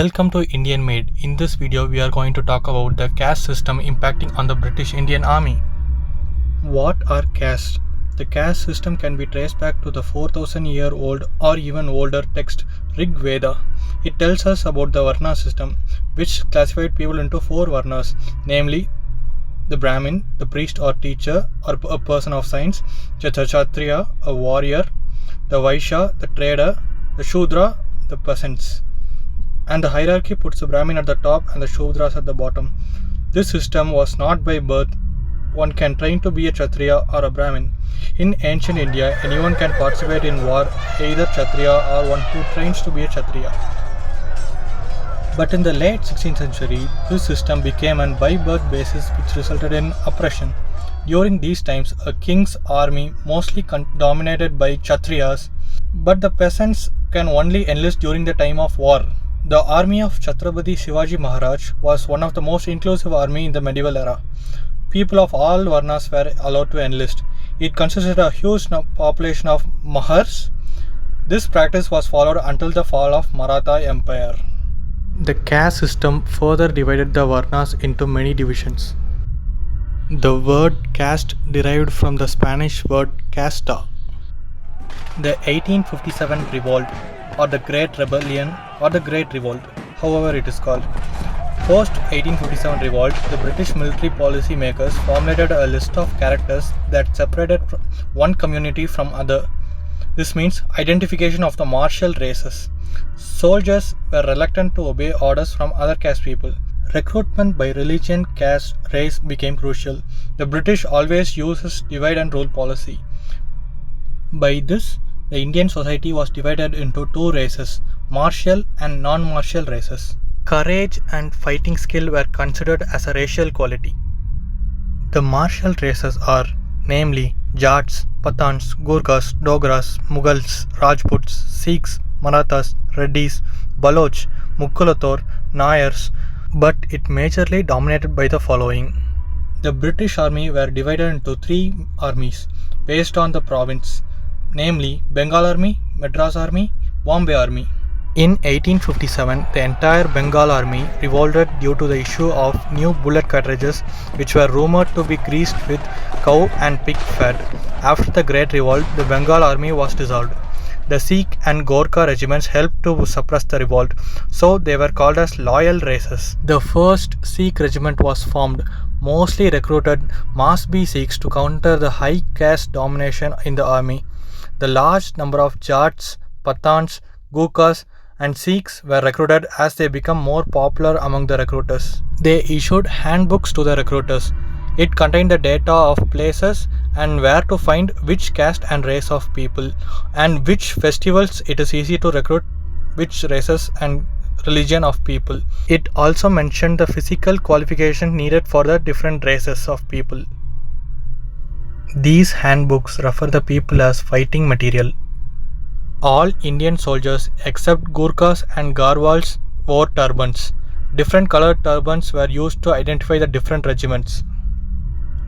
Welcome to Indian Made. In this video, we are going to talk about the caste system impacting on the British Indian Army. What are castes? The caste system can be traced back to the 4000-year-old or even older text Rig Veda. It tells us about the Varna system, which classified people into four Varnas, namely the Brahmin, the priest or teacher or a person of science, the Kshatriya, a warrior, the Vaishya, the trader, the Shudra, the peasants. And the hierarchy puts the Brahmin at the top and the Shudras at the bottom. This system was not by birth. One can train to be a Kshatriya or a Brahmin. In ancient India, anyone can participate in war, either Kshatriya or one who trains to be a Kshatriya. But in the late 16th century, this system became an by-birth basis which resulted in oppression. During these times, a king's army mostly dominated by Kshatriyas, but the peasants can only enlist during the time of war. The army of Chhatrapati Shivaji Maharaj was one of the most inclusive army in the medieval era. People of all Varnas were allowed to enlist. It consisted of a huge population of Mahars. This practice was followed until the fall of Maratha Empire. The caste system further divided the Varnas into many divisions. The word caste derived from the Spanish word casta. The 1857 revolt, or the Great Rebellion, or the Great Revolt, however it is called. Post 1857 revolt, the British military policy makers formulated a list of characters that separated one community from other. This means identification of the martial races. Soldiers were reluctant to obey orders from other caste people. Recruitment by religion, caste, race became crucial. The British always uses divide and rule policy. By this, the Indian society was divided into two races, martial and non-martial races. Courage and fighting skill were considered as a racial quality. The martial races are, namely, Jats, Pathans, Gurkhas, Dogras, Mughals, Rajputs, Sikhs, Marathas, Reddis, Baloch, Mukkulator, Nayars, but it majorly dominated by the following. The British army were divided into three armies based on the province, namely Bengal Army, Madras Army, Bombay Army. In 1857, the entire Bengal Army revolted due to the issue of new bullet cartridges which were rumored to be greased with cow and pig fat. After the Great Revolt, the Bengal Army was dissolved. The Sikh and Gorkha regiments helped to suppress the revolt, so they were called as loyal races. The first Sikh regiment was formed, mostly recruited Masbi Sikhs to counter the high caste domination in the army. The large number of Jats, Pathans, Gurkhas and Sikhs were recruited as they became more popular among the recruiters. They issued handbooks to the recruiters. It contained the data of places and where to find which caste and race of people and which festivals it is easy to recruit which races and religion of people. It also mentioned the physical qualification needed for the different races of people. These handbooks refer the people as fighting material. All Indian soldiers except Gurkhas and Garhwals wore turbans. Different colored turbans were used to identify the different regiments.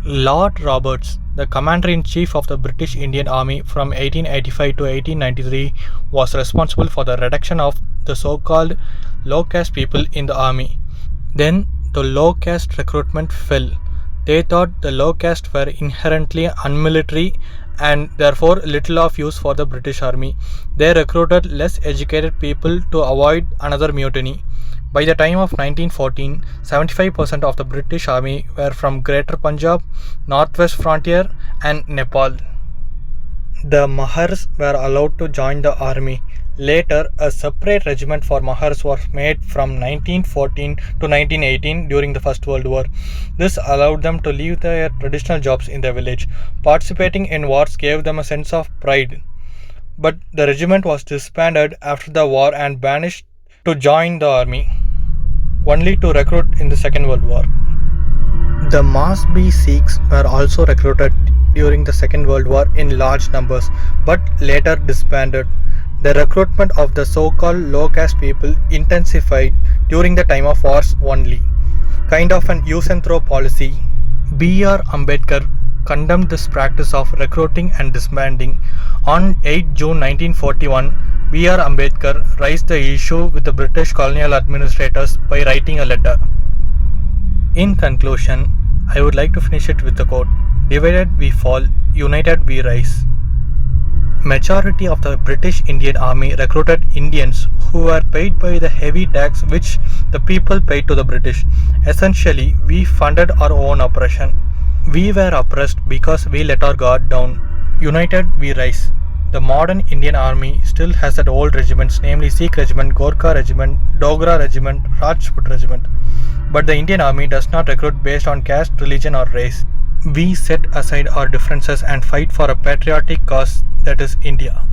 Lord Roberts, the Commander-in-Chief of the British Indian Army from 1885 to 1893, was responsible for the reduction of the so-called low caste people in the army. Then the low caste recruitment fell. They thought the low caste were inherently unmilitary and therefore little of use for the British army. They recruited less educated people to avoid another mutiny. By the time of 1914, 75% of the British army were from Greater Punjab, Northwest Frontier and Nepal. The Mahars were allowed to join the army. Later, a separate regiment for Mahars was made from 1914 to 1918 during the First World War. This allowed them to leave their traditional jobs in their village. Participating in wars gave them a sense of pride. But the regiment was disbanded after the war and banished to join the army, only to recruit in the Second World War. The Masbi Sikhs were also recruited during the Second World War in large numbers, but later disbanded. The recruitment of the so-called low caste people intensified during the time of wars only, kind of an use and throw policy. B.R. Ambedkar condemned this practice of recruiting and disbanding. On 8 June 1941, B.R. Ambedkar raised the issue with the British colonial administrators by writing a letter. In conclusion, I would like to finish it with a quote: "Divided we fall, united we rise." Majority of the British Indian Army recruited Indians who were paid by the heavy tax which the people paid to the British. Essentially, we funded our own oppression. We were oppressed because we let our guard down. United we rise. The modern Indian Army still has that old regiments, namely Sikh Regiment, Gorkha Regiment, Dogra Regiment, Rajput Regiment. But the Indian Army does not recruit based on caste, religion or race. We set aside our differences and fight for a patriotic cause, that is India.